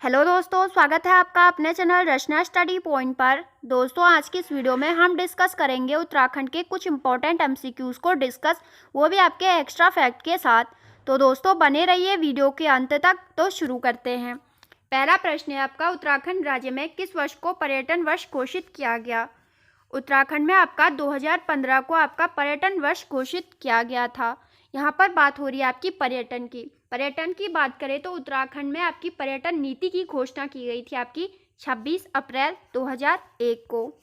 Hello दोस्तों, स्वागत है आपका अपने चैनल रचना स्टडी पॉइंट पर। दोस्तों, आज की इस वीडियो में हम डिस्कस करेंगे उत्तराखंड के कुछ इंपॉर्टेंट एमसीक्यूज़ को डिस्कस, वो भी आपके एक्स्ट्रा फैक्ट के साथ। तो दोस्तों बने रहिए वीडियो के अंत तक। तो शुरू करते हैं। पहला प्रश्न है आपका, उत्तराखंड राज्य में किस वर्ष को पर्यटन वर्ष घोषित किया गया? उत्तराखंड में आपका 2015 को आपका पर्यटन वर्ष घोषित किया गया था। यहाँ पर बात हो रही है आपकी पर्यटन की। पर्यटन की बात करें तो उत्तराखंड में आपकी पर्यटन नीति की घोषणा की गई थी आपकी 26 अप्रैल 2001 को।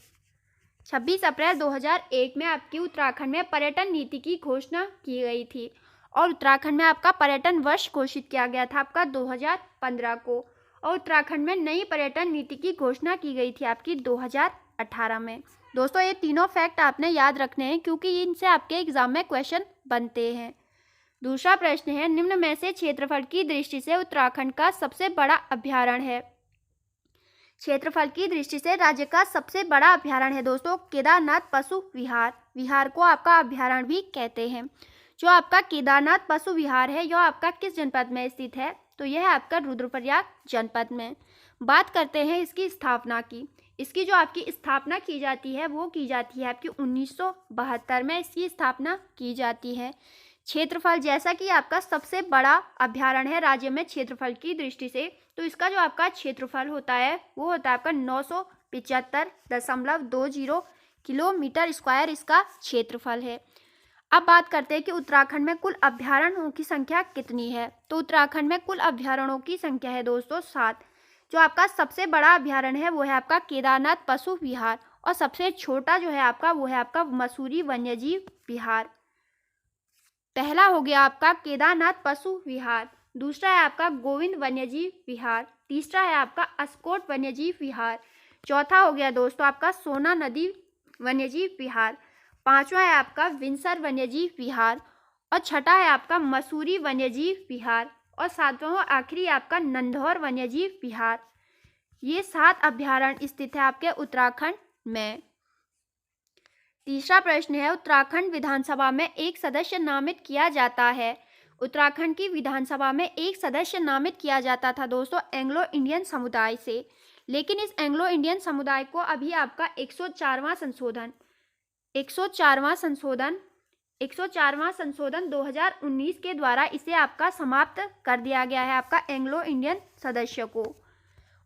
26 अप्रैल 2001 में आपकी उत्तराखंड में पर्यटन नीति की घोषणा की गई थी और उत्तराखंड में आपका पर्यटन वर्ष घोषित किया गया था आपका 2015 को। और उत्तराखंड में नई पर्यटन नीति की घोषणा की गई थी आपकी 2018 में। दोस्तों, ये तीनों फैक्ट आपने याद रखने हैं क्योंकि इनसे आपके एग्जाम में क्वेश्चन बनते हैं। दूसरा प्रश्न है, निम्न में से क्षेत्रफल की दृष्टि से उत्तराखंड का सबसे बड़ा अभ्यारण्य है? क्षेत्रफल की दृष्टि से राज्य का सबसे बड़ा अभ्यारण्य है दोस्तों केदारनाथ पशु विहार। विहार को आपका अभ्यारण्य भी कहते हैं। जो आपका केदारनाथ पशु विहार है यह आपका किस जनपद में स्थित है? तो यह है आपका रुद्रप्रयाग जनपद में। बात करते हैं इसकी स्थापना की। इसकी जो आपकी स्थापना की जाती है वो की जाती है आपकी 1972 में इसकी स्थापना की जाती है। क्षेत्रफल, जैसा कि आपका सबसे बड़ा अभ्यारण्य है राज्य में क्षेत्रफल की दृष्टि से, तो इसका जो आपका क्षेत्रफल होता है वो होता है आपका 975.20 किलोमीटर स्क्वायर इसका क्षेत्रफल है। अब बात करते हैं कि उत्तराखंड में कुल अभ्यारण्यों की संख्या कितनी है? तो उत्तराखंड में कुल अभ्यारण्यों की संख्या है दोस्तों 7। जो आपका सबसे बड़ा अभ्यारण्य है वो है आपका केदारनाथ पशु विहार और सबसे छोटा जो है आपका वो है आपका मसूरी वन्यजीव विहार। पहला हो गया आपका केदारनाथ पशु विहार, दूसरा है आपका गोविंद वन्यजीव विहार, तीसरा है आपका अस्कोट वन्यजीव विहार, चौथा हो गया दोस्तों आपका सोना नदी वन्यजीव विहार, पांचवा है आपका विंसर वन्यजीव विहार और छठा है आपका मसूरी वन्यजीव विहार और सातवां आखिरी आपका नंधौर वन्यजीव विहार। ये 7 अभ्यारण्य स्थित है आपके उत्तराखंड में। तीसरा प्रश्न है, उत्तराखंड विधानसभा में एक सदस्य नामित किया जाता है। उत्तराखंड की विधानसभा में एक सदस्य नामित किया जाता था दोस्तों एंग्लो इंडियन समुदाय से, लेकिन इस एंग्लो इंडियन समुदाय को अभी आपका 104वां संशोधन 2019 के द्वारा इसे आपका समाप्त कर दिया गया है आपका एंग्लो इंडियन सदस्य को।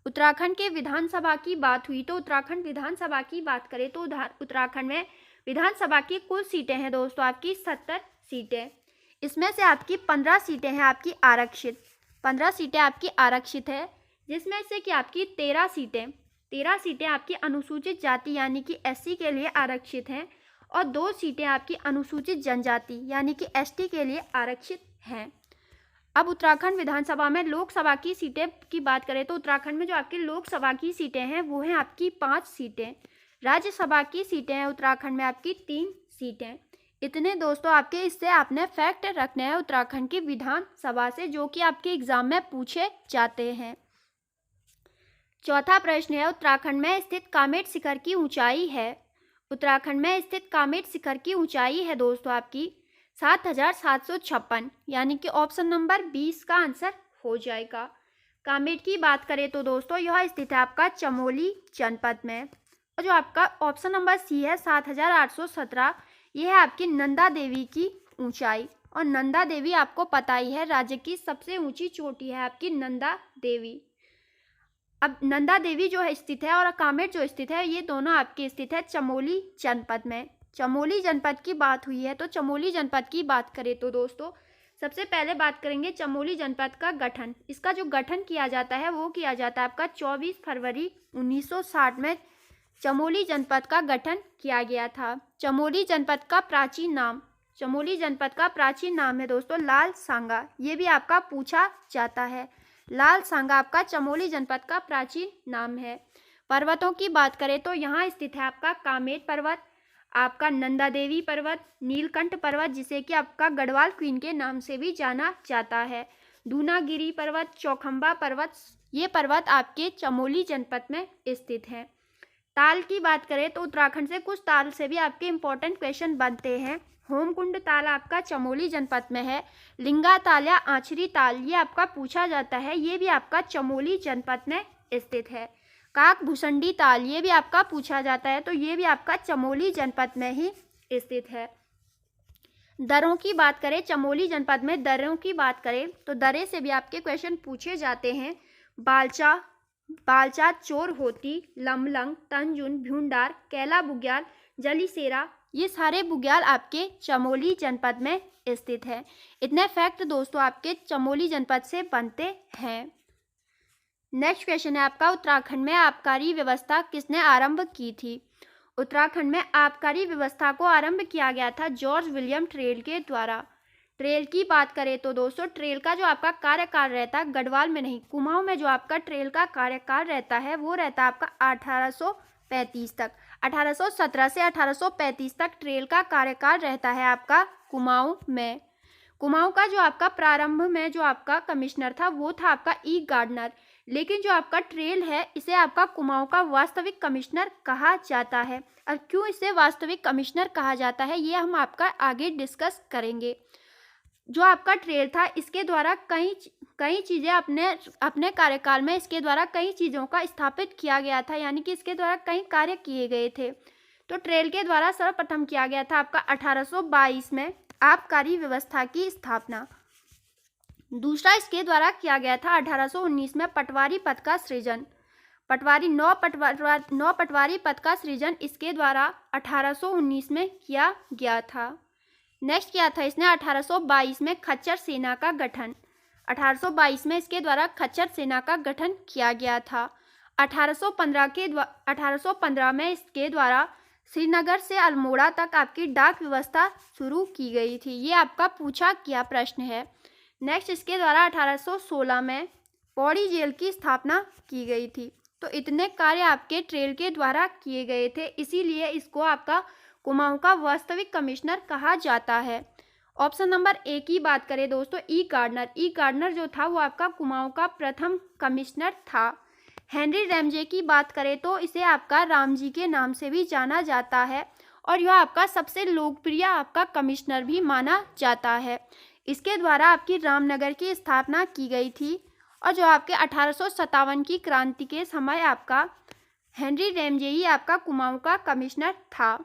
उत्तराखंड के विधानसभा की बात हुई तो उत्तराखंड विधानसभा की बात करें तो उत्तराखंड में विधानसभा की कुल सीटें हैं दोस्तों आपकी 70 सीटें। इसमें से आपकी 15 सीटें हैं आपकी आरक्षित। 15 सीटें आपकी आरक्षित है, जिसमें से कि आपकी 13 सीटें आपकी अनुसूचित जाति यानी कि एससी के लिए आरक्षित हैं और 2 सीटें आपकी अनुसूचित जनजाति यानी कि एसटी के लिए आरक्षित हैं। अब उत्तराखंड विधानसभा में लोकसभा की सीटें की बात करें तो उत्तराखंड में जो आपकी लोकसभा की सीटें हैं वो हैं आपकी 5 सीटें। राज्यसभा की सीटें हैं उत्तराखंड में आपकी 3 सीटें। इतने दोस्तों आपके इससे आपने फैक्ट रखने हैं उत्तराखंड की विधानसभा से, जो कि आपके एग्जाम में पूछे जाते हैं। चौथा प्रश्न है, उत्तराखंड में स्थित कामेट शिखर की ऊंचाई है। उत्तराखंड में स्थित कामेट शिखर की ऊंचाई है दोस्तों आपकी 7,756, यानी कि ऑप्शन नंबर 20 का आंसर हो जाएगा। कामेट की बात करें तो दोस्तों यह स्थित है आपका चमोली जनपद में। और जो आपका ऑप्शन नंबर सी है 7,817, यह है आपकी नंदा देवी की ऊंचाई। और नंदा देवी आपको पता ही है राज्य की सबसे ऊंची चोटी है आपकी नंदा देवी। अब नंदा देवी जो है स्थित है और कामेट जो स्थित है ये दोनों आपके स्थित है चमोली जनपद में। चमोली जनपद की बात हुई है तो चमोली जनपद की बात करें तो दोस्तों सबसे पहले बात करेंगे चमोली जनपद का गठन। इसका जो गठन किया जाता है वो किया जाता है आपका 24 फरवरी 1960 में चमोली जनपद का गठन किया गया था। चमोली जनपद का प्राचीन नाम है दोस्तों लाल सांगा। ये भी आपका पूछा जाता है। लाल सांगा आपका चमोली जनपद का प्राचीन नाम है। पर्वतों की बात करें तो यहाँ स्थित है आपका कामेट पर्वत, आपका नंदा देवी पर्वत, नीलकंठ पर्वत जिसे कि आपका गढ़वाल क्वीन के नाम से भी जाना जाता है, दूनागिरी पर्वत, चौखंबा पर्वत, ये पर्वत आपके चमोली जनपद में स्थित हैं। ताल की बात करें तो उत्तराखंड से कुछ ताल से भी आपके इम्पोर्टेंट क्वेश्चन बनते हैं। होमकुंड ताल आपका चमोली जनपद में है। लिंगा ताल या आंचरी ताल ये आपका पूछा जाता है, ये भी आपका चमोली जनपद में स्थित है। काक भुसंडी ताल ये भी आपका पूछा जाता है, तो ये भी आपका चमोली जनपद में ही स्थित है। दर्रों की बात करें, चमोली जनपद में दर्रों की बात करें तो दर्रे से भी आपके क्वेश्चन पूछे जाते हैं। बालचा, चोर होती, लमलंग, तंजुन, भ्यूंडार, कैला बुग्याल, जलीसेरा ये सारे बुग्याल आपके चमोली जनपद में स्थित है। इतने फैक्ट दोस्तों आपके चमोली जनपद से बनते हैं। नेक्स्ट क्वेश्चन है आपका, उत्तराखंड में आबकारी व्यवस्था किसने आरंभ की थी? उत्तराखंड में आबकारी व्यवस्था को आरंभ किया गया था जॉर्ज विलियम ट्रेल के द्वारा। ट्रेल की बात करें तो दोस्तों ट्रेल का जो आपका कार्यकाल रहता है गढ़वाल में नहीं, कुमाऊं में जो आपका ट्रेल का कार्यकाल रहता है वो रहता है आपका 1835 तक। 1817 से 1835 तक ट्रेल का कार्यकाल रहता है आपका कुमाऊं में। कुमाऊं का जो आपका प्रारंभ में जो आपका कमिश्नर था वो था आपका ई गार्डनर, लेकिन जो आपका ट्रेल है इसे आपका कुमाऊं का वास्तविक कमिश्नर कहा जाता है। अब क्यों इसे वास्तविक कमिश्नर कहा जाता है ये हम आपका आगे डिस्कस करेंगे। जो आपका ट्रेल था इसके द्वारा कई चीज़ें अपने कार्यकाल में इसके द्वारा कई चीज़ों का स्थापित किया गया था, यानी कि इसके द्वारा कई कार्य किए गए थे। तो ट्रेल के द्वारा सर्वप्रथम किया गया था आपका 1822 में आबकारी व्यवस्था की स्थापना। दूसरा इसके द्वारा किया गया था 1819 में पटवारी पद का सृजन। नौ पटवारी पद का सृजन इसके द्वारा 1819 में किया गया था। नेक्स्ट क्या था इसने 1822 में खच्चर सेना का गठन। 1822 में इसके द्वारा खच्चर सेना का गठन किया गया था। 1815 में इसके द्वारा श्रीनगर से अल्मोड़ा तक आपकी डाक व्यवस्था शुरू की गई थी। ये आपका पूछा गया प्रश्न है। नेक्स्ट इसके द्वारा 1816 में पौड़ी जेल की स्थापना की गई थी। तो इतने कार्य आपके ट्रेल के द्वारा किए गए थे, इसीलिए इसको आपका कुमाऊं का वास्तविक कमिश्नर कहा जाता है। ऑप्शन नंबर ए की बात करें दोस्तों, ई गार्डनर जो था वो आपका कुमाऊं का प्रथम कमिश्नर था। हेनरी रैमजे की बात करें तो इसे आपका रामजी के नाम से भी जाना जाता है और यह आपका सबसे लोकप्रिय आपका कमिश्नर भी माना जाता है। इसके द्वारा आपकी रामनगर की स्थापना की गई थी और जो आपके 1857 की क्रांति के समय आपका हेनरी रैमजे ही आपका कुमाऊं का कमिश्नर था।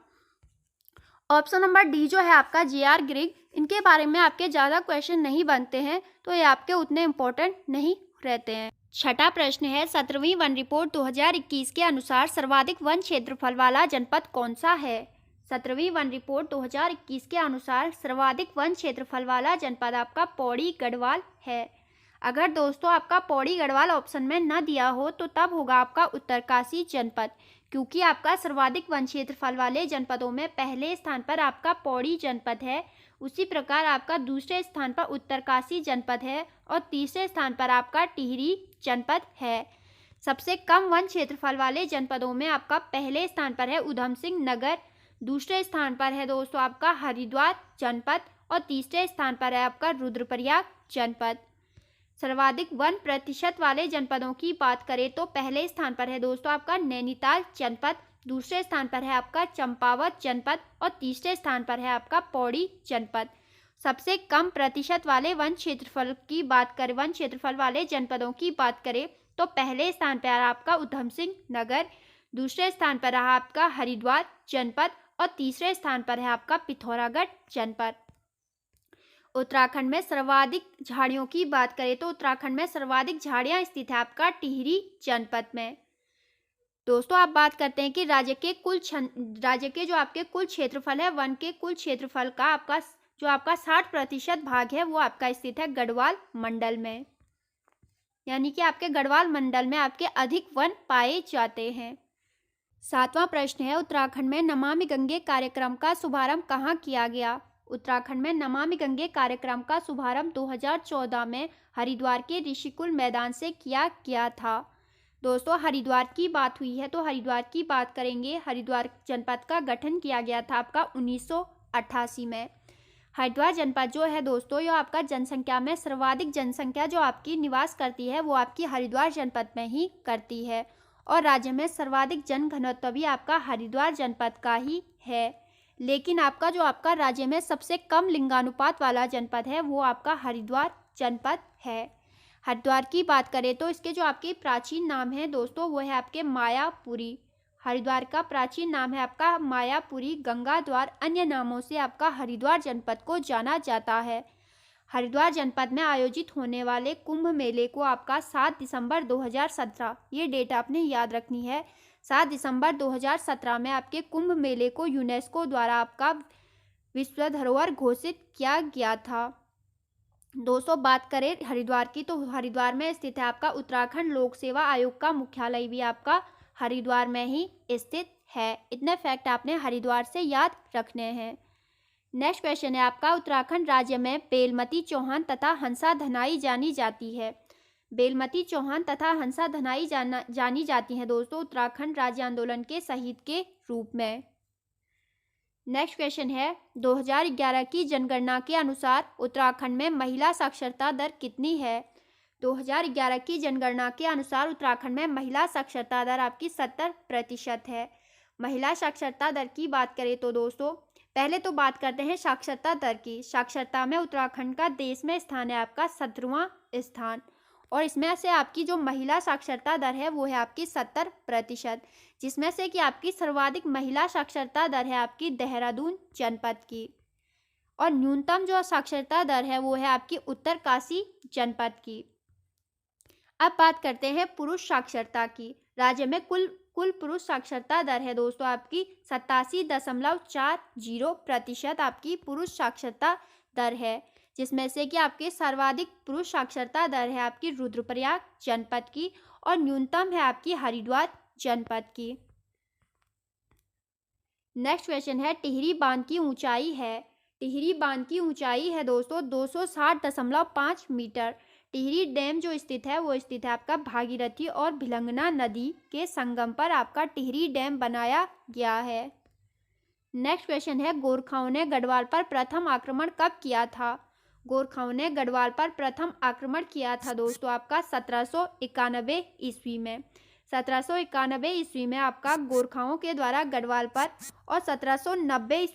ऑप्शन नंबर डी जो है आपका जे.आर. ग्रिग, इनके बारे में आपके ज़्यादा क्वेश्चन नहीं बनते हैं, तो ये आपके उतने इम्पोर्टेंट नहीं रहते हैं। छठा प्रश्न है, 17वीं वन रिपोर्ट 2021 के अनुसार सर्वाधिक वन क्षेत्रफल वाला जनपद कौन सा है? 17वीं वन रिपोर्ट 2021 के अनुसार सर्वाधिक वन क्षेत्रफल वाला जनपद आपका पौड़ी गढ़वाल है। अगर दोस्तों आपका पौड़ी गढ़वाल ऑप्शन में न दिया हो तो तब होगा आपका उत्तरकाशी जनपद, क्योंकि आपका सर्वाधिक वन क्षेत्रफल वाले जनपदों में पहले स्थान पर आपका पौड़ी जनपद है, उसी प्रकार आपका दूसरे स्थान पर उत्तरकाशी जनपद है और तीसरे स्थान पर आपका टिहरी जनपद है। सबसे कम वन क्षेत्रफल वाले जनपदों में आपका पहले स्थान पर है उधम सिंह नगर, दूसरे स्थान पर है दोस्तों आपका हरिद्वार जनपद और तीसरे स्थान पर है आपका रुद्रप्रयाग जनपद। सर्वाधिक वन प्रतिशत वाले जनपदों की बात करें तो पहले स्थान पर है दोस्तों आपका नैनीताल जनपद, दूसरे स्थान पर है आपका चंपावत जनपद और तीसरे स्थान पर है आपका पौड़ी जनपद। सबसे कम प्रतिशत वाले वन क्षेत्रफल वाले जनपदों की बात करें तो पहले स्थान पर आपका उधम सिंह नगर, दूसरे स्थान पर रहा आपका हरिद्वार जनपद और तीसरे स्थान पर है आपका पिथौरागढ़ जनपद। उत्तराखंड में सर्वाधिक झाड़ियों की बात करें तो उत्तराखंड में सर्वाधिक झाड़ियां स्थित है आपका टिहरी जनपद में। दोस्तों आप बात करते हैं कि राज्य के जो आपके कुल क्षेत्रफल है, वन के कुल क्षेत्रफल का आपका जो आपका 60% भाग है वो आपका स्थित है गढ़वाल मंडल में, यानी कि आपके गढ़वाल मंडल में आपके अधिक वन पाए जाते हैं। 7वां प्रश्न है, उत्तराखंड में नमामि गंगे कार्यक्रम का शुभारंभ कहाँ किया गया? उत्तराखंड में नमामि गंगे कार्यक्रम का शुभारंभ 2014 में हरिद्वार के ऋषिकुल मैदान से किया गया था। दोस्तों हरिद्वार की बात हुई है तो हरिद्वार की बात करेंगे। हरिद्वार जनपद का गठन किया गया था आपका 1988 में। हरिद्वार जनपद जो है दोस्तों यह आपका जनसंख्या में सर्वाधिक जनसंख्या जो आपकी निवास करती है वो आपकी हरिद्वार जनपद में ही करती है और राज्य में सर्वाधिक जनघनत्व भी आपका हरिद्वार जनपद का ही है। लेकिन आपका जो आपका राज्य में सबसे कम लिंगानुपात वाला जनपद है वो आपका हरिद्वार जनपद है। हरिद्वार की बात करें तो इसके जो आपके प्राचीन नाम है दोस्तों वो है आपके मायापुरी। हरिद्वार का प्राचीन नाम है आपका मायापुरी। गंगा द्वार अन्य नामों से आपका हरिद्वार जनपद को जाना जाता है। हरिद्वार जनपद में आयोजित होने वाले कुंभ मेले को आपका 7 दिसंबर 2017, ये डेट आपने याद रखनी है, 7 दिसंबर 2017 में आपके कुंभ मेले को यूनेस्को द्वारा आपका विश्व धरोहर घोषित किया गया था। दोस्तों बात करें हरिद्वार की तो हरिद्वार में स्थित है आपका उत्तराखंड लोक सेवा आयोग का मुख्यालय भी आपका हरिद्वार में ही स्थित है। इतने फैक्ट आपने हरिद्वार से याद रखने हैं। नेक्स्ट क्वेश्चन है आपका उत्तराखंड राज्य में बेलमती चौहान तथा हंसा धनाई जानी जाती है। बेलमती चौहान तथा हंसा धनाई जानी जाती हैं दोस्तों उत्तराखंड राज्य आंदोलन के शहीद के रूप में। नेक्स्ट क्वेश्चन है 2011 की जनगणना के अनुसार उत्तराखंड में महिला साक्षरता दर कितनी है। 2011 की जनगणना के अनुसार उत्तराखंड में महिला साक्षरता दर आपकी 70% है। महिला साक्षरता दर की बात करें तो दोस्तों पहले तो बात करते हैं साक्षरता दर की। साक्षरता में उत्तराखंड का देश में स्थान है आपका 17वां स्थान, और इसमें से आपकी जो महिला साक्षरता दर है वो है आपकी 70%, जिसमें से कि आपकी सर्वाधिक महिला साक्षरता दर है आपकी देहरादून जनपद की, और न्यूनतम जो साक्षरता दर है वो है आपकी उत्तरकाशी जनपद की। अब बात करते हैं पुरुष साक्षरता की। राज्य में कुल पुरुष साक्षरता दर है दोस्तों आपकी 87.40% आपकी पुरुष साक्षरता दर है, जिसमें से कि आपके सर्वाधिक पुरुष साक्षरता दर है आपकी रुद्रप्रयाग जनपद की, और न्यूनतम है आपकी हरिद्वार जनपद की। नेक्स्ट क्वेश्चन है टिहरी बांध की ऊंचाई है। टिहरी बांध की ऊंचाई है दोस्तों 260.5 मीटर। टिहरी डैम जो स्थित है वो स्थित है आपका भागीरथी और भिलंगना नदी के संगम पर आपका टिहरी डैम बनाया गया है। नेक्स्ट क्वेश्चन है गोरखाओं ने गढ़वाल पर प्रथम आक्रमण कब किया था। गोरखाओं ने गढ़वाल पर प्रथम आक्रमण किया था दोस्तों आपका 1791 ईस्वी में। 1791 ईस्वी में आपका गोरखाओं के द्वारा गढ़वाल पर, और 1790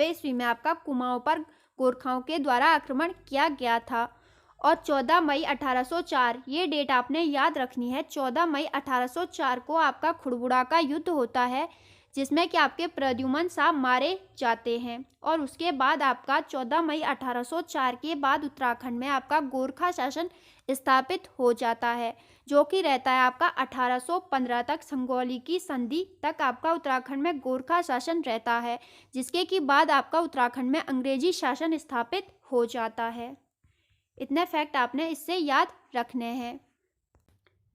ईस्वी में आपका कुमाऊं पर गोरखाओं के द्वारा आक्रमण किया गया था। और 14 मई 1804, ये डेट आपने याद रखनी है, 14 मई 1804 को आपका खुड़बुड़ा का युद्ध होता है, जिसमें कि आपके प्रद्युमन साहब मारे जाते हैं। और उसके बाद आपका 14 मई 1804 के बाद उत्तराखंड में आपका गोरखा शासन स्थापित हो जाता है, जो कि रहता है आपका 1815 तक। संगौली की संधि तक आपका उत्तराखंड में गोरखा शासन रहता है, जिसके की बाद आपका उत्तराखंड में अंग्रेजी शासन स्थापित हो जाता है। इतने फैक्ट आपने इससे याद रखने हैं।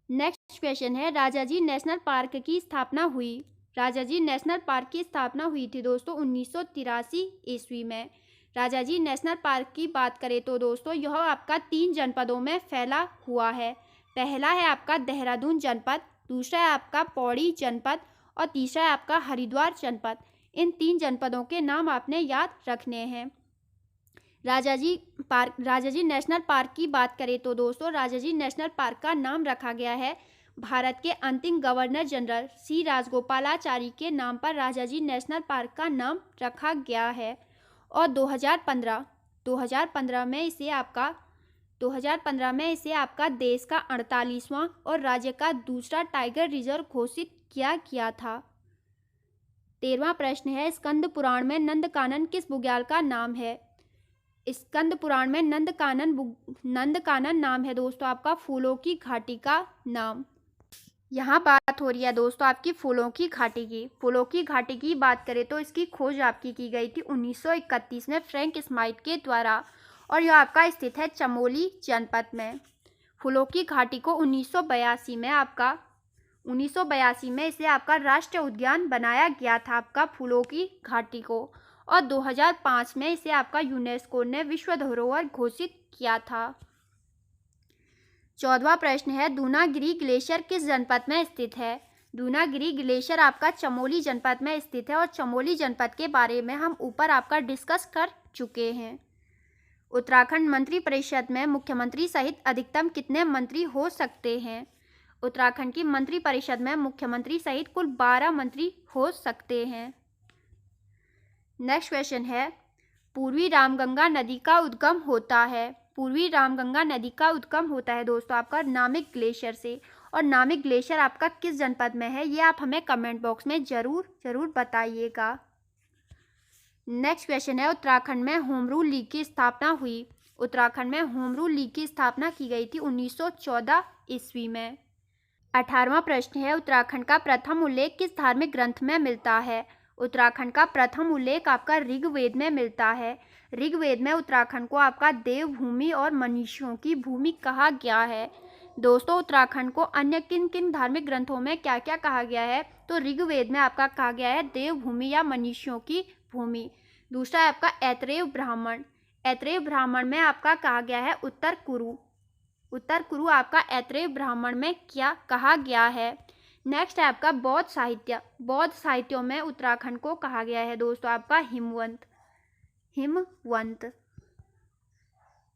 नेक्स्ट क्वेश्चन है राजाजी नेशनल पार्क की स्थापना हुई। राजाजी नेशनल पार्क की स्थापना हुई थी दोस्तों 1983 ईस्वी में। राजाजी नेशनल पार्क की बात करें तो दोस्तों यह आपका 3 जनपदों में फैला हुआ है। पहला है आपका देहरादून जनपद, दूसरा है आपका पौड़ी जनपद, और तीसरा है आपका हरिद्वार जनपद। इन 3 जनपदों के नाम आपने याद रखने हैं। राजाजी नेशनल पार्क की बात करें तो दोस्तों राजाजी नेशनल पार्क का नाम रखा गया है भारत के अंतिम गवर्नर जनरल सी राजगोपालाचारी के नाम पर राजाजी नेशनल पार्क का नाम रखा गया है। और 2015 में इसे आपका देश का 48वां और राज्य का दूसरा टाइगर रिजर्व घोषित किया गया था। 13वां प्रश्न है स्कंद पुराण में नंदकानन किस बुग्याल का नाम है। स्कंद पुराण में नंदकानन नाम है दोस्तों आपका फूलों की घाटी का नाम। यहाँ बात हो रही है दोस्तों आपकी फूलों की घाटी की। फूलों की घाटी की बात करें तो इसकी खोज आपकी की गई थी 1931 में फ्रैंक स्माइट के द्वारा, और यह आपका स्थित है चमोली जनपद में। फूलों की घाटी को 1982 में इसे आपका राष्ट्रीय उद्यान बनाया गया था आपका फूलों की घाटी को, और 2005 में इसे आपका यूनेस्को ने विश्व धरोहर घोषित किया था। 14वां प्रश्न है दूनागिरी ग्लेशियर किस जनपद में स्थित है। दूनागिरी ग्लेशियर आपका चमोली जनपद में स्थित है, और चमोली जनपद के बारे में हम ऊपर आपका डिस्कस कर चुके हैं। उत्तराखंड मंत्री परिषद में मुख्यमंत्री सहित अधिकतम कितने मंत्री हो सकते हैं। उत्तराखंड की मंत्री परिषद में मुख्यमंत्री सहित कुल 12 मंत्री हो सकते हैं। नेक्स्ट क्वेश्चन है, पूर्वी रामगंगा नदी का उद्गम होता है। पूर्वी रामगंगा नदी का उद्गम होता है दोस्तों आपका नामिक ग्लेशियर से। और नामिक ग्लेशियर आपका किस जनपद में है, ये आप हमें कमेंट बॉक्स में ज़रूर बताइएगा। नेक्स्ट क्वेश्चन है, उत्तराखंड में होम रूल लीग की स्थापना हुई। उत्तराखंड में होम रूल लीग की स्थापना की गई थी 1914 ईस्वी में। 18वां प्रश्न है, उत्तराखंड का प्रथम उल्लेख किस धार्मिक ग्रंथ में मिलता है। उत्तराखंड का प्रथम उल्लेख आपका ऋग्वेद में मिलता है। ऋग्वेद में उत्तराखंड को आपका देवभूमि और मनीषियों की भूमि कहा गया है। दोस्तों उत्तराखंड को अन्य किन किन धार्मिक ग्रंथों में क्या क्या कहा गया है, तो ऋग्वेद में आपका कहा गया है देवभूमि या मनीषियों की भूमि। दूसरा है आपका ऐतरेय ब्राह्मण। ऐतरेय ब्राह्मण में आपका कहा गया है उत्तर कुरु। उत्तर कुरु आपका ऐतरेय ब्राह्मण में क्या कहा गया है। नेक्स्ट है आपका बौद्ध साहित्य। बौद्ध साहित्यों में उत्तराखंड को कहा गया है दोस्तों आपका हिमवंत।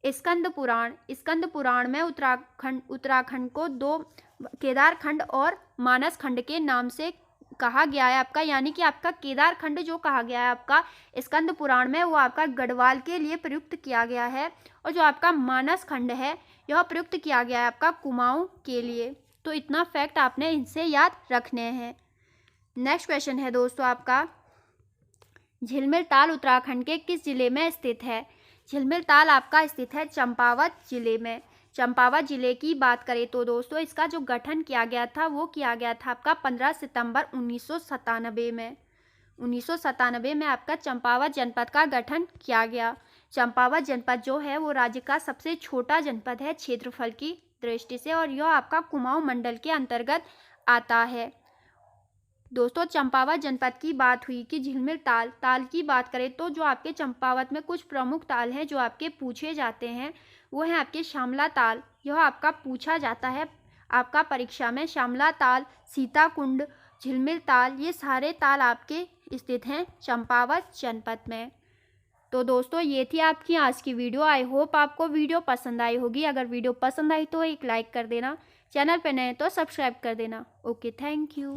स्कंद पुराण। स्कंद पुराण में उत्तराखंड को 2 केदारखंड और मानस खंड के नाम से कहा गया है आपका, यानी कि आपका केदारखंड जो कहा गया है आपका स्कंद पुराण में, वो आपका गढ़वाल के लिए प्रयुक्त किया गया है। और जो आपका मानस खंड है यह प्रयुक्त किया गया है आपका कुमाऊं के लिए। तो इतना फैक्ट आपने इनसे याद रखने हैं। नेक्स्ट क्वेश्चन है दोस्तों आपका, झिलमिल ताल उत्तराखंड के किस जिले में स्थित है। झिलमिल ताल आपका स्थित है चंपावत जिले में। चंपावत जिले की बात करें तो दोस्तों इसका जो गठन किया गया था वो किया गया था आपका 15 सितंबर 1997 में। 1997 में आपका चंपावत जनपद का गठन किया गया। चंपावत जनपद जो है वो राज्य का सबसे छोटा जनपद है क्षेत्रफल की दृष्टि से, और यह आपका कुमाऊं मंडल के अंतर्गत आता है। दोस्तों चंपावत जनपद की बात हुई कि झिलमिल ताल की बात करें तो जो आपके चंपावत में कुछ प्रमुख ताल हैं जो आपके पूछे जाते हैं वो है आपके श्यामला ताल। यह आपका पूछा जाता है आपका परीक्षा में। श्यामला ताल, सीताकुंड, झिलमिल ताल, ये सारे ताल आपके स्थित हैं चंपावत जनपद में। तो दोस्तों ये थी आपकी आज की वीडियो। आई होप आपको वीडियो पसंद आई होगी। अगर वीडियो पसंद आई तो एक लाइक कर देना, चैनल पर नए तो सब्सक्राइब कर देना। Okay, thank you.